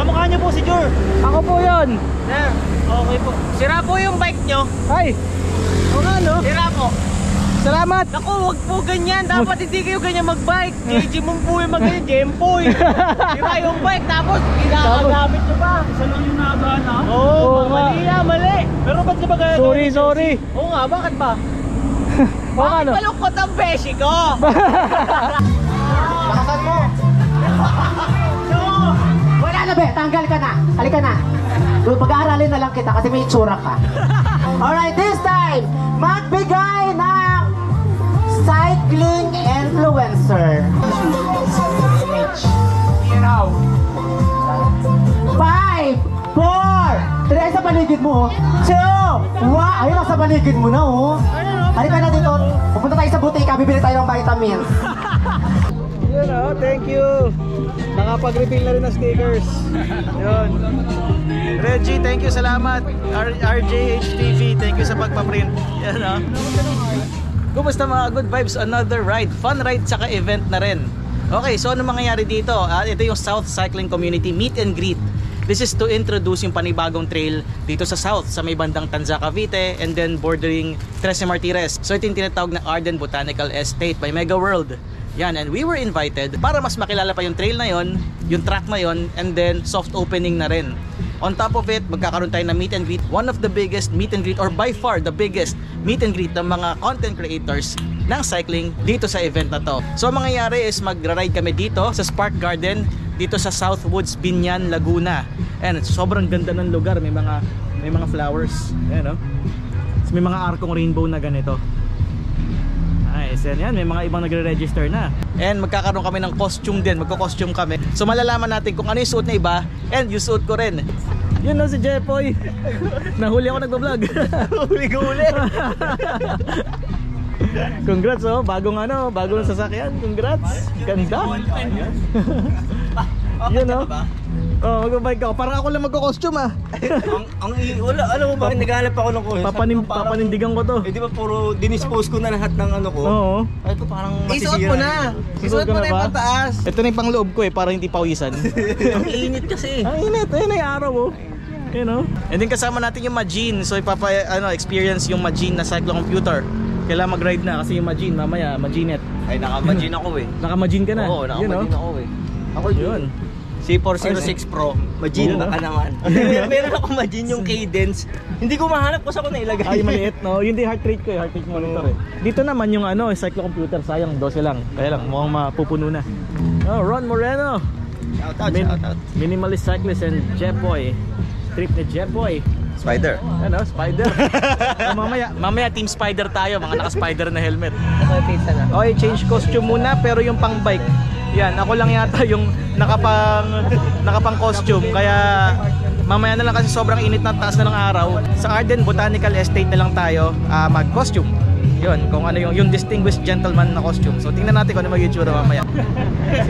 Kamukha niyo po si Jor. Ako po yun. Sir, okay po. Sira po yung bike nyo. Ay, o nga no. Sira po. Salamat. Naku, wag po ganyan. Dapat hindi kayo ganyan mag-bike. JG mo po yung mag-ganyan, Gempoy. Diba yung bike, tapos ginagamit nyo pa. Isa lang yung nakagana. Oo, mali yan, mali. Pero ba't ka ba ganyan? Sorry. Oo nga, bakit ba? O nga Bakit no. malungkot ang beshi ko? Bakasan mo. Wala na be, tanggal ka na. Halika na. Pag-aaralin na lang kita kasi may itsura ka. Alright, this time, magbigay ng cycling influencer. You know. 5, 4, 3 sa paligid mo. 2, 1. Ayun lang sa paligid mo na oh. Halika na dito. Pupunta tayo sa butika, bibili tayo ng vitamins. Yun o, thank you. Nakapag-refill na rin ng stickers. Yun. Reggie, thank you, salamat. RJHTV, thank you sa pagpaprint. Yan o. Kumusta mga good vibes? Another ride. Fun ride saka event na rin. Okay, so ano mangyayari dito? Ito yung South Cycling Community Meet and Greet. This is to introduce yung panibagong trail dito sa South, sa may bandang Tanza, Cavite, and then bordering Trece Martires. So ito yung tinatawag na Arden Botanical Estate by Mega World. Yan, and we were invited para mas makilala pa yung trail na yon, yung track na yon, and then soft opening na rin. On top of it, magkakaroon tayo ng meet and greet. One of the biggest meet and greet, or by far the biggest meet and greet ng mga content creators ng cycling dito sa event na to. So ang mangyayari is magra-ride kami dito sa Spark Garden dito sa Southwoods, Binyan, Laguna. And sobrang ganda ng lugar, may mga flowers. Ayan, no? So, may mga arkong rainbow na ganito. Nice, yan, may mga ibang nagre-register na. And magkakaroon kami ng costume din, magko-costume kami. So malalaman natin kung ano yung suot na iba and yung suot ko rin. Yun no, si Jepoy. Nahuli ako nagbablog. Huli. Congrats oh, bagong sasakyan. Congrats. Ganda. Yun no. Oh, magbabike ako. Parang ako lang magko-costume ah. Wala, alam mo ba, naghahanap ako ng costume. Papanindigan ko to. Eh di ba puro dinispose ko na lahat ng ano ko? Oo. Ay ko parang masisira. Isuot mo na. Isuot mo na yung pataas. Ito na yung pangloob ko eh, para hindi pawisan. Ang init kasi. Ang init, ayun ay araw oh. You know? And then kasama natin yung Majin. So experience yung Majin na cyclocomputer. Kailangan mag-ride na kasi yung Majin mamaya, Majinet. Ay naka-Majin ako eh. Naka-Majin ka na? Oo, naka-Majin ako eh. Ako yun. C406 Pro, Majin baka naman. Meron ako Majin yung cadence. Hindi ko mahanap kung saan ko nailagay. Ay maliit no, yun di heart rate ko, heart rate monitor eh. Dito naman yung cyclocomputer, sayang 12 lang. Kaya lang mukhang mapupuno na. Oh, Ron Moreno. Shout out. Minimalist cyclist and Jepoy. Trip ni Jepoy. Spider. Ano, Spider. mamaya team Spider tayo, mga naka-Spider na helmet. Okay, change costume muna pero yung pang bike. Yan, ako lang yata yung nakapang costume kaya mamaya na lang kasi sobrang init na taas na ng araw. Sa Arden Botanical Estate na lang tayo mag-costume. Yun, kung ano yung distinguished gentleman na costume. So tingnan natin kung ano mag-itsura mamaya.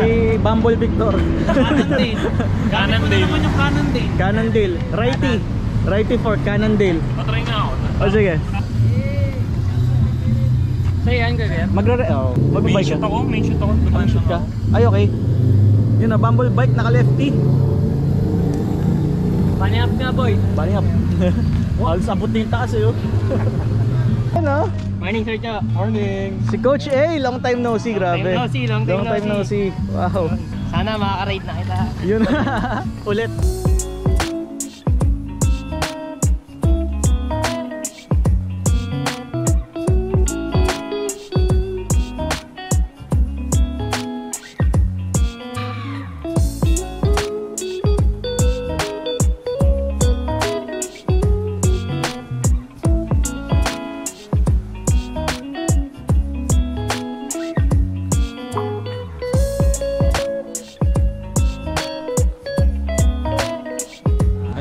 Si Bumble Victor. Cannondale. Cannondale. Righty for Cannondale. Patry nga ako. O sige. Sayan ka yan? Magbabike ka? Main shoot ako. Shoot ka? Ay okay. Yun na, Bumble bike, naka-lefty. Bunny up nga boy. Bunny up. Halos abot na yung taas eh oh. Ano? Morning sir Cho. Morning. Si Coach A, long time no see, grabe. Long time no see. Wow. Sana makaka-rate na kita. Yun. Ulit.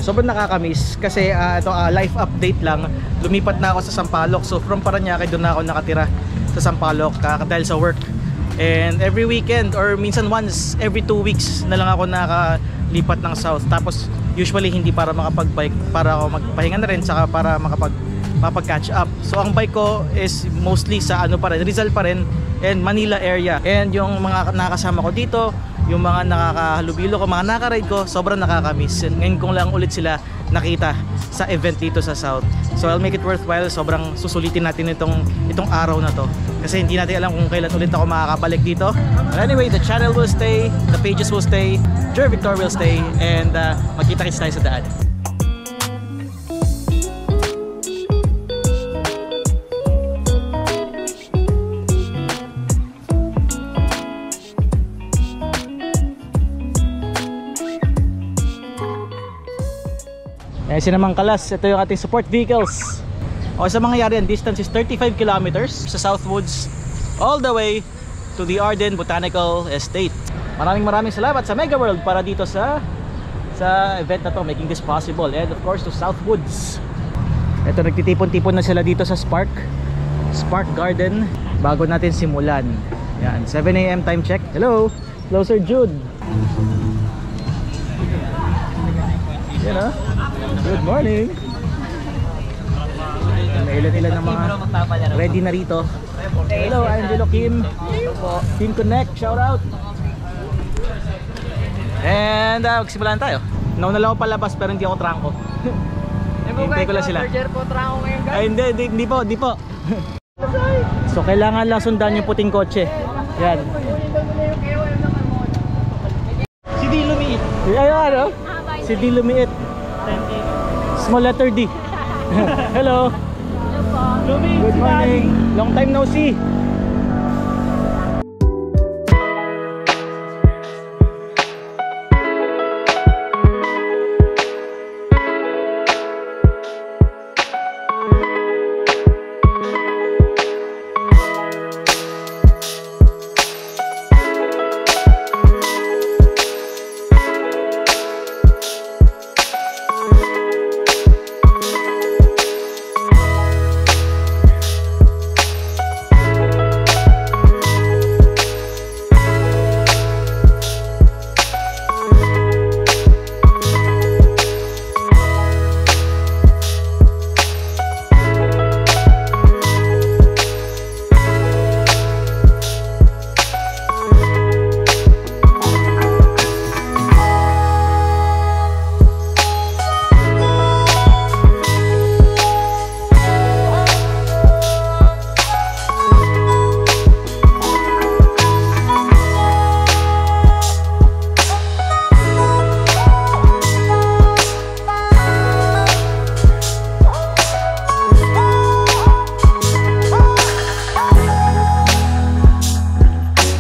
Sobrang nakakamiss kasi ito life update lang. Lumipat na ako sa Sampaloc. So from Parañaque doon na ako nakatira sa Sampaloc dahil sa work. And every weekend or minsan once every 2 weeks na lang ako nakalipat ng South. Tapos usually hindi para makapag-bike, para ako magpahinga na rin saka para mapag-catch up. So ang bike ko is mostly sa pa rin, Rizal pa rin and Manila area. And yung mga nakakasama ko dito, yung mga nakakahalubilo ko, mga nakaride ko, sobrang nakakamiss. Ngayon kong lang ulit sila nakita sa event dito sa South. So I'll make it worthwhile. Sobrang susulitin natin itong araw na to. Kasi hindi natin alam kung kailan ulit ako makakabalik dito. But anyway, the channel will stay, the pages will stay, Joy Victor will stay, and magkita-kits tayo sa daan. Sinamang Kalas, ito yung ating support vehicles. O sa mangyayari, ang distance is 35 kilometers sa Southwoods all the way to the Arden Botanical Estate. Maraming salamat sa Mega World para dito sa event na to, making this possible, and of course to Southwoods. Ito, nagtitipon-tipon na sila dito sa Spark Garden bago natin simulan. Yan, 7 AM time check. Hello, Sir Jude. Yan ha. Good morning. May ilan-ilan ng mga ready na rito. Hello, Angelo Kim. Team Connect, shout out. And magsimulan tayo. Nauna lang ako palabas pero hindi ako trangko. Hintay ko lang sila. Ay, hindi po. So kailangan lang sundan yung puting kotse. Yan. Si D lumiit. Ayan, no? Si D lumiit. Small letter D. Hello. Good morning. Long time no see.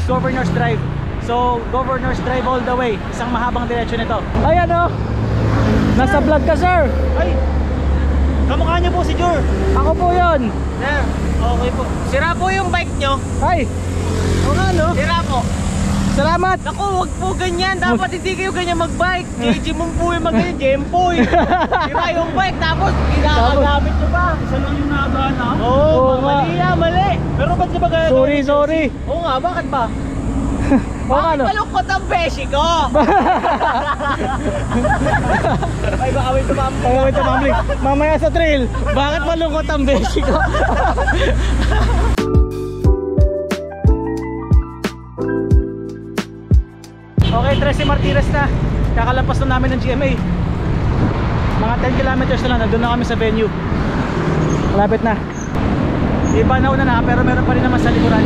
Governor's Drive. So, Governor's Drive all the way. Isang mahabang diretsyo nito. Ayan o! Nasa vlog ka, sir! Ay! Kamukha niyo po si Jor. Ako po yun. Sir, okay po. Sira po yung bike nyo. Ay! O nga no? Sira po. Salamat! Naku, wag po ganyan. Dapat hindi kayo ganyan mag-bike. KG mong po yung mag-ganyan. Gempoy. Sira yung bike. Tapos, ginagamit nyo ba? Isa lang yung nagaan na? Oo, mali yan, mali. Pero ba't na ba ganyan? Sorry. Oo nga, bakit ba? Bakit Bakit malungkot ang beshi ko? Ay, baka may tumambling. Mamaya sa trail, bakit malungkot ang beshi ko? Okay, 13 Martires na. Kakalampas na namin ng GMA. Mga 10 kilometers na lang, nandun na kami sa venue. Malapit na. Iba na una na, pero meron pa rin naman sa likuran.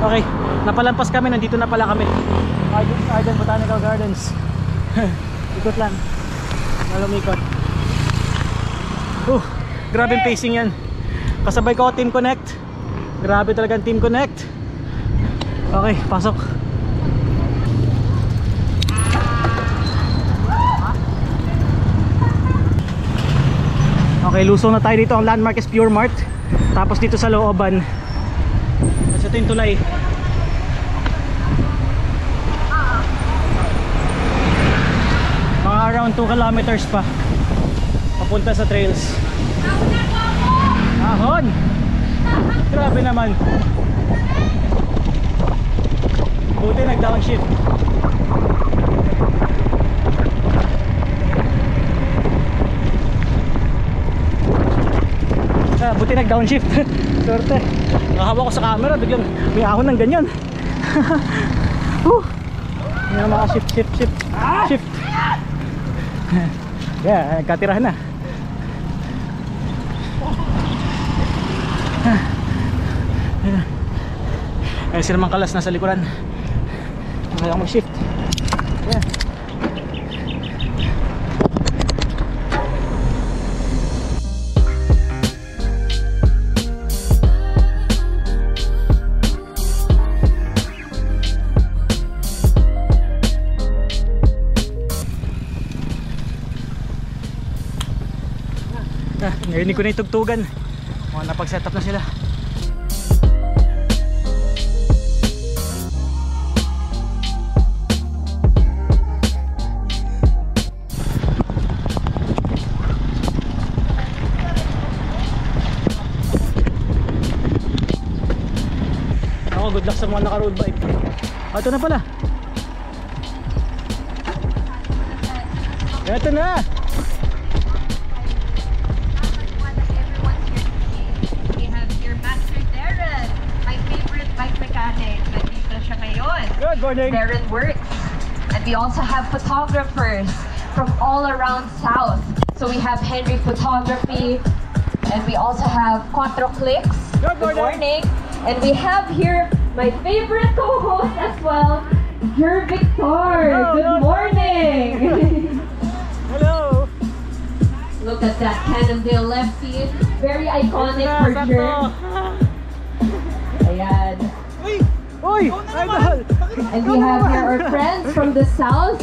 Okay, napalampas kami, nandito na pala kami. Arden Botanical Gardens. Ikot lang. Malumikot. Grabe yung pacing yan. Kasabay ko Team Connect. Grabe talaga ang Team Connect. Okay, pasok. Okay, lusong na tayo dito. Ang landmark is Pure Mart. Tapos dito sa looban, kasi ito yung tulay. Mga around 2 kilometers pa papunta sa trails. Ahon! Grabe naman. Buti nag-downshift. Buti nag-downshift. Swerte. Nakahawa ko sa camera, biglang may ahon ng ganyan. Hindi na maka-shift. Shift. Yeah, nagkatirahan na. Ayun sila mang kalas nasa likuran. Kaya ako mag-shift. Yeah. Narinig ko na yung tugtugan. Mga napag-setup na sila. Ako, good luck sa mga naka-road bike. Ito na pala. Ito na! Good morning. Darren works. And we also have photographers from all around South. So we have Henry Photography, and we also have Quattro Clicks. Good morning. And we have here my favorite co-host as well, Jer Victor. Good morning. Hello. Look at that Cannondale lefty. Very iconic for Jer. Ayan. Uy! Idol! And we have here our friends from the South.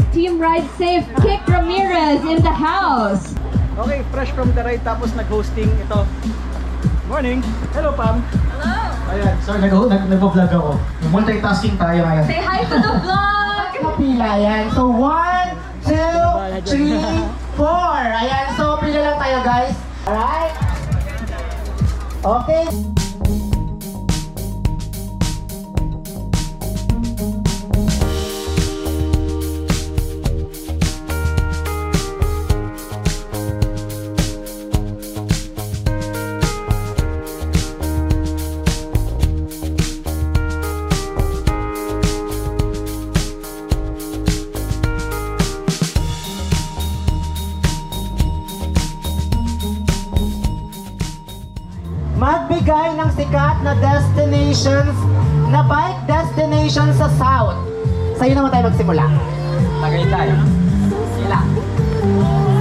Team Ride Safe, Kick Ramirez in the house. Okay, fresh from the ride tapos nag-hosting ito. Morning! Hello, Pam! Hello! Ayan, sorry, nag-vlog ako. Multitasking tayo ngayon. Say hi to the vlog! Kapila, ayan. So, 1, 2, 3, 4. Ayan, so pila lang tayo, guys. Alright? Okay. Magbigay ng sikat na destinations, na bike destinations sa South. Sa'yo naman tayo magsimula. Tagaytay. Sila.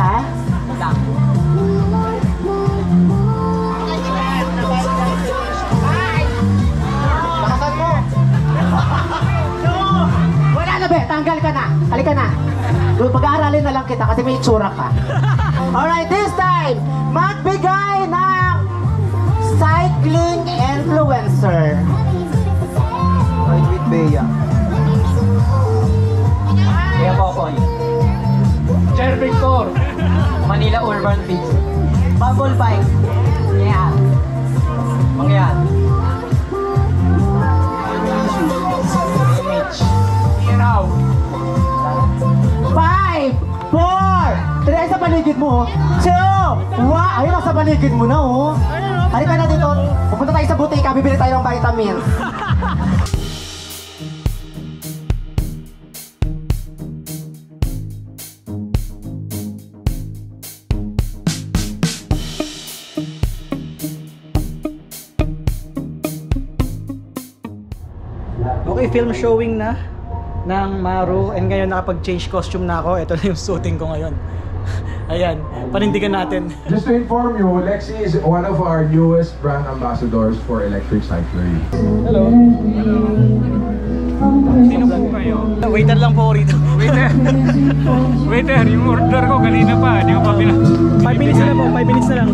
Ha? Sila. Lakasan mo! Wala na, be! Tanggal ka na! Halika na! Pag-aaralin na lang kita kasi may itsura ka. Alright, this time, magbigay ng cycling influencer. Ride with Bea. Bea Popoy. Jer Victor! Manila Urban Fix. Bubble Bike. Yan. Mangyan. Image. Iraw. 5, 4, 3 sa paligid mo. 2, 1. Ayun, nasa paligid mo na, oh. Halika na dito. Pupunta tayo sa butika, bibili tayo ng vitamins. Okay, film showing na ng Maru and ngayon nakapag-change costume na ako. Ito na yung suiting ko ngayon. Ayan, panindigan natin. Just to inform you, Lexi is one of our newest brand ambassadors for electric cycling. Hello. Sino po kayo? Waiter lang po rito. Waiter! Waiter, yung order ko kanina pa, di ko pa 5 minutes na lang po, 5 minutes na lang.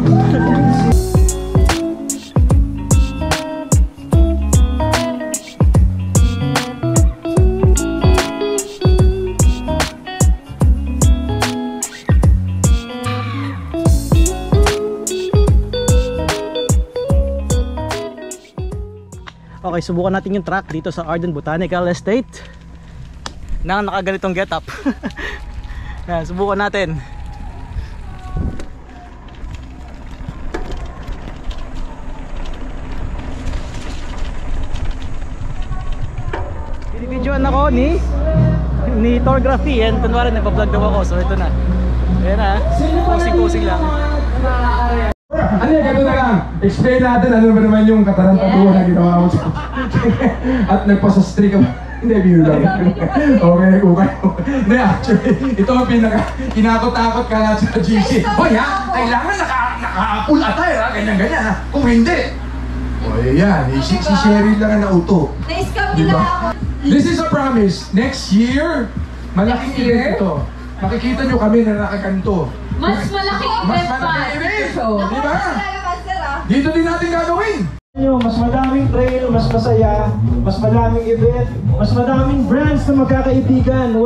Okay, subukan natin yung track dito sa Arden Botanical Estate na nakaganitong getup. Yan, subukan natin. ako ni Torgraphy, and kunwari nagpa-vlog daw ako, so ito na. Ayan na, posing-posing lang. Ano yan, ganun na lang. Explain natin ano ba naman yung katarantatuwa na ginawa mo sa... At nagpasastri ka ba? Hindi, biro lang. Okay, okay. Hindi, actually, ito ang kinakot-takot ka na sa GC. Hoy ha, kailangan naka-full attire ha, ganyan-ganyan ha. Kung hindi. O yan, si Cheryl lang ang nauto. Na-scam Diba? This is a promise. Next year, malaking event ito. Makikita nyo kami na nakakanto. Mas malaking Mas event pa. malaking event! Di ba? ah. Dito din natin gagawin! Mas madaming trail, mas masaya, mas madaming event, mas madaming brands na magkakaibigan.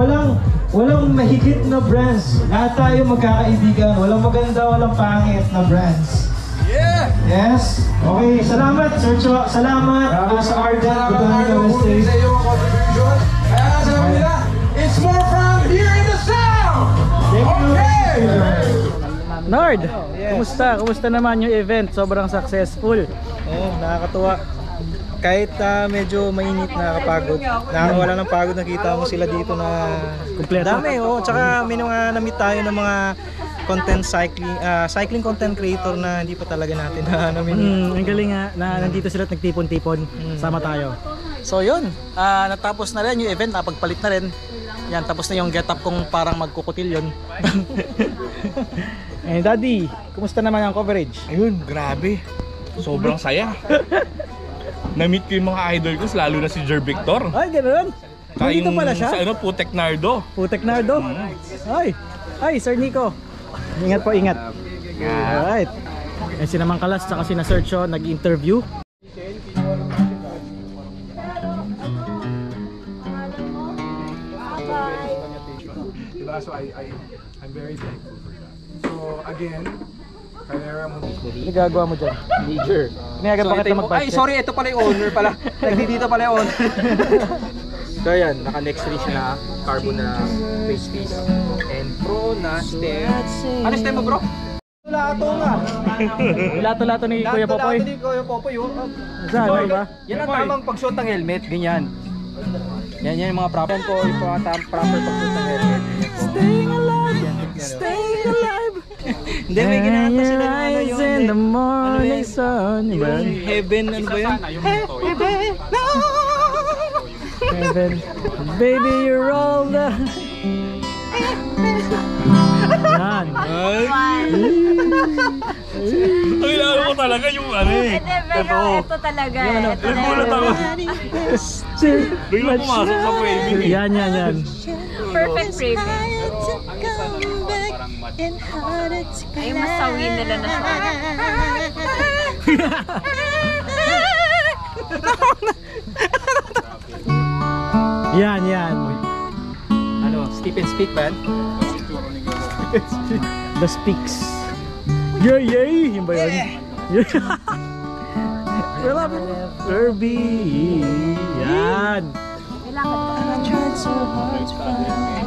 Walang mahigit na brands. Lahat tayo magkakaibigan. Walang maganda, walang pangit na brands. Yeah! Yes? Okay, salamat Sir Cho. Salamat sa Arden. Salamat Arden sa iyong contribution. Kaya nga sabi nila, it's more fun here in the South! Okay! Nord, kumusta? Kumusta naman yung event? Sobrang successful. Oo, nakakatuwa. Kahit medyo mainit, nakakapagod. Nakakawala ng pagod, nakita mo sila dito na Kompleto. dami. Oo, tsaka may mga na-meet tayo ng mga content cycling content creator na hindi pa talaga natin na-meet. Ang galing nga na nandito sila at nagtipon-tipon. Sama tayo. So yun, natapos na rin yung event, napagpalit na rin. Yan, tapos na yung get up kong parang magkukutil yun. Eh, Daddy, kumusta naman ang coverage? Ayun, grabe. Sobrang saya. Na-meet ko yung mga idol ko, lalo na si Jer Victor. Ay, ganoon. Nandito pala siya? Sa Putek Nardo. Putek Nardo. Ay, Sir Nico. Ingat po, ingat. Alright. Eh, si Namang Kalas, saka si na Sir Cho, nag-interview. So I'm very thankful for that. So again, kaya mo Nagagawa mo dyan? Major. Inayagan pa kita mag-bike. Ay, sorry, ito pala yung owner pala. Nagdidito pala yung owner. So yan, naka-next three siya na carbon na face piece. And pro na stem. Ano stem mo, bro? Lato nga. Lato-lato ni Kuya Popoy. Lato ni Kuya Popoy, oh. Saan, ano ba? Yan ang tamang pagsuot ng helmet, ganyan. Yan yung mga proper ko, yung mga proper pagsuot ng helmet. Staying alive, staying alive. Hindi, may ginagawa sila na ano yung in the morning sun. yung heaven, ano ba yun? Heaven, baby, you're all the... Yan. Ang ilalo ko talaga yung ano eh. Ito talaga. Nagulat ako. Bigla pumasok sa framing eh. Yan. Perfect framing. Ay, masawi nila na siya. Yan. Ano, Stephen Speak ba? The Speaks. Yay! Yung ba yun? Kirby. Yan.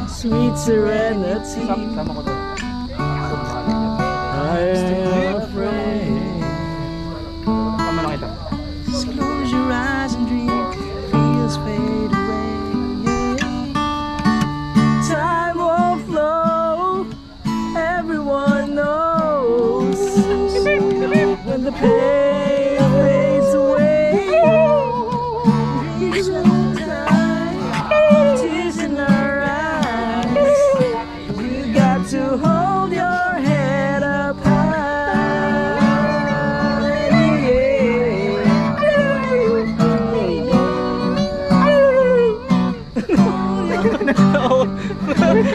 Sweet serenity. Sama ko doon. I am afraid. Sama lang ito. Just close your eyes and dream. Feels fade away. Time will flow. Everyone knows when the pain fades away. Dreams will die. Tears in our eyes. You got to hold your head up high.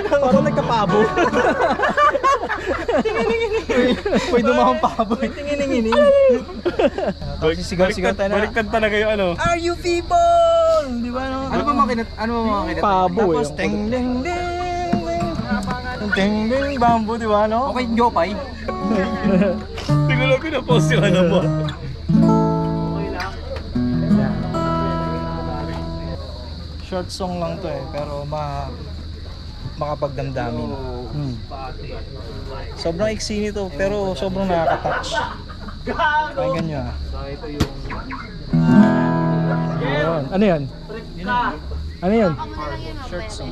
Parang nagkapabo. Pwede dumahang pabo. Tingin-ingin. Sigaw-sigaw tayo na. Baliktad talaga yung ano. Are you people? Di ba no? Ano ba makinat? Pabo eh. Tapos ting ding ding. Ting ding bamboo, di ba no? Okay, Jopay. Hindi ko lang pinapost yung ano mo. Short song lang to eh, pero makapagdamdamin. Sobrang iksi nito, pero sobrang nakaka-touch. Pakinggan nyo ah. Yun. Ano yan? Ano yun? Shirts.